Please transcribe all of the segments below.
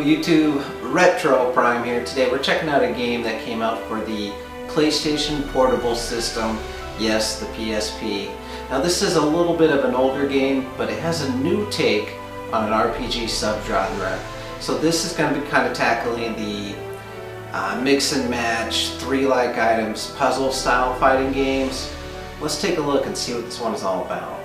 Hello YouTube, Retro Prime here. Today we're checking out a game that came out for the PlayStation Portable System, yes, the PSP. Now this is a little bit of an older game, but it has a new take on an RPG subgenre. So this is going to be kind of tackling the mix and match, 3-like items, puzzle style fighting games. Let's take a look and see what this one is all about.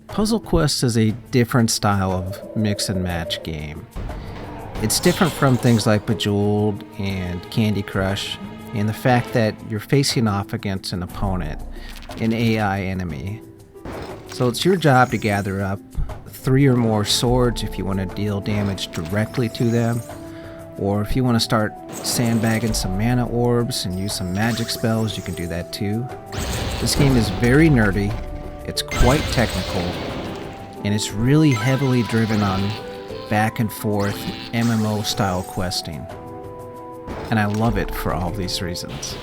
Puzzle Quest is a different style of mix and match game. It's different from things like Bejeweled and Candy Crush in the fact that you're facing off against an opponent, an AI enemy. So it's your job to gather up 3 or more swords if you want to deal damage directly to them, or if you want to start sandbagging some mana orbs and use some magic spells, you can do that too. This game is very nerdy, it's quite technical, and it's really heavily driven on back and forth MMO style questing. And I love it for all these reasons.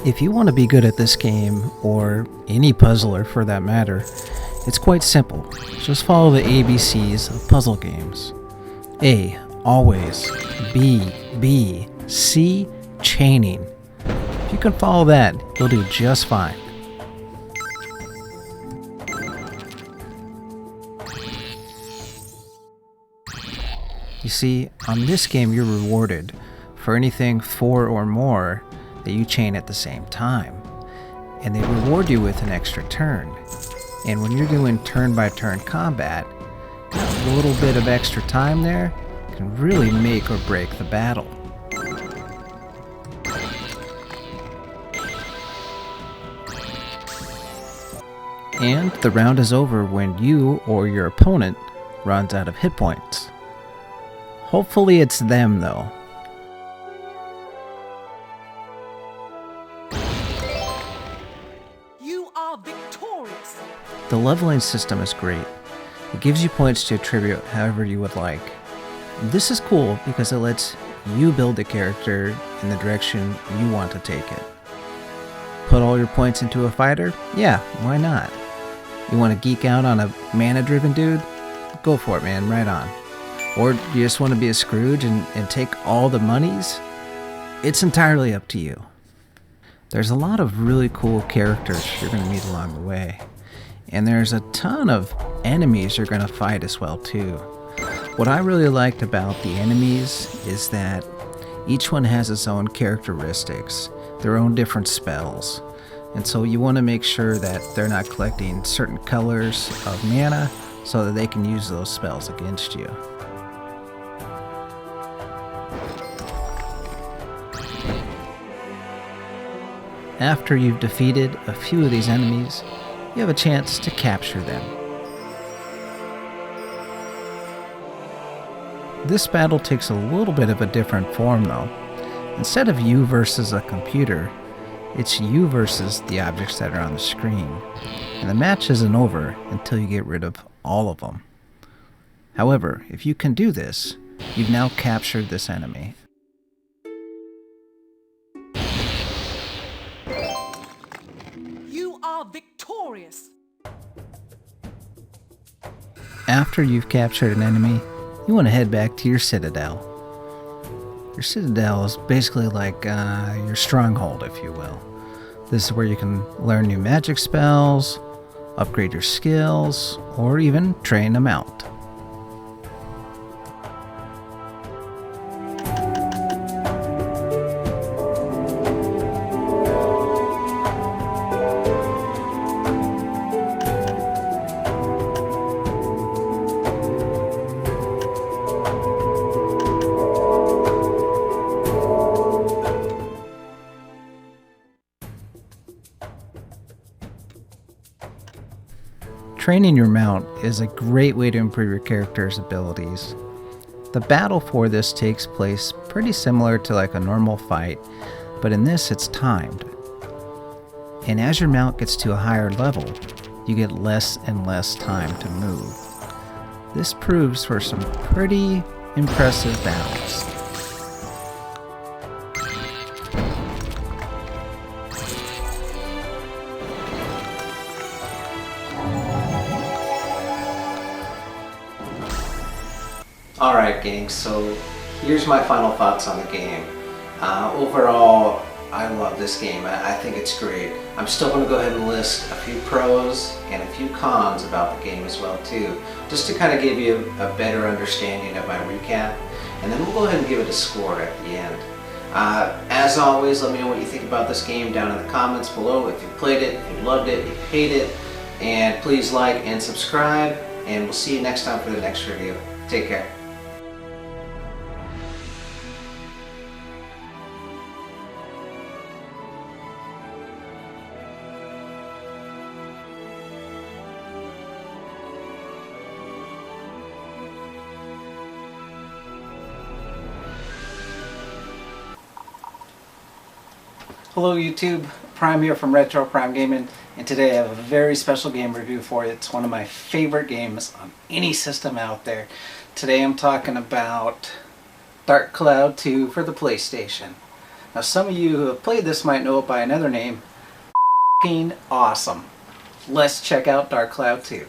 If you want to be good at this game, or any puzzler for that matter, it's quite simple. Just follow the ABCs of puzzle games. A, always. B, C, chaining. If you can follow that, you'll do just fine. You see, on this game you're rewarded for anything 4 or more that you chain at the same time. And they reward you with an extra turn. And when you're doing turn-by-turn combat, a little bit of extra time there can really make or break the battle. And the round is over when you or your opponent runs out of hit points. Hopefully it's them though. You are victorious. The leveling system is great. It gives you points to attribute however you would like. This is cool because it lets you build a character in the direction you want to take it. Put all your points into a fighter? Yeah, why not? You want to geek out on a mana-driven dude? Go for it, man, right on. Or you just want to be a Scrooge and take all the monies? It's entirely up to you. There's a lot of really cool characters you're going to meet along the way. And there's a ton of enemies you're going to fight as well too. What I really liked about the enemies is that each one has its own characteristics, their own different spells. And so you want to make sure that they're not collecting certain colors of mana so that they can use those spells against you. After you've defeated a few of these enemies, you have a chance to capture them. This battle takes a little bit of a different form though. Instead of you versus a computer, it's you versus the objects that are on the screen. And the match isn't over until you get rid of all of them. However, if you can do this, you've now captured this enemy. Victorious. After you've captured an enemy, you want to head back to your citadel. Your citadel is basically like your stronghold, if you will. This is where you can learn new magic spells, upgrade your skills, or even train a mount. Training your mount is a great way to improve your character's abilities. The battle for this takes place pretty similar to like a normal fight, but in this it's timed. And as your mount gets to a higher level, you get less and less time to move. This proves for some pretty impressive battles. Alright gang, so here's my final thoughts on the game. Overall, I love this game. I think it's great. I'm still going to go ahead and list a few pros and a few cons about the game as well too, just to kind of give you a better understanding of my recap, and then we'll go ahead and give it a score at the end. As always, let me know what you think about this game down in the comments below. If you played it, if you loved it, if you hate it, and please like and subscribe, and we'll see you next time for the next review. Take care. Hello YouTube, Prime here from RetroPrimeGaming, and today I have a very special game review for you. It's one of my favorite games on any system out there. Today I'm talking about Dark Cloud 2 for the PlayStation. Now some of you who have played this might know it by another name. F***ing awesome. Let's check out Dark Cloud 2.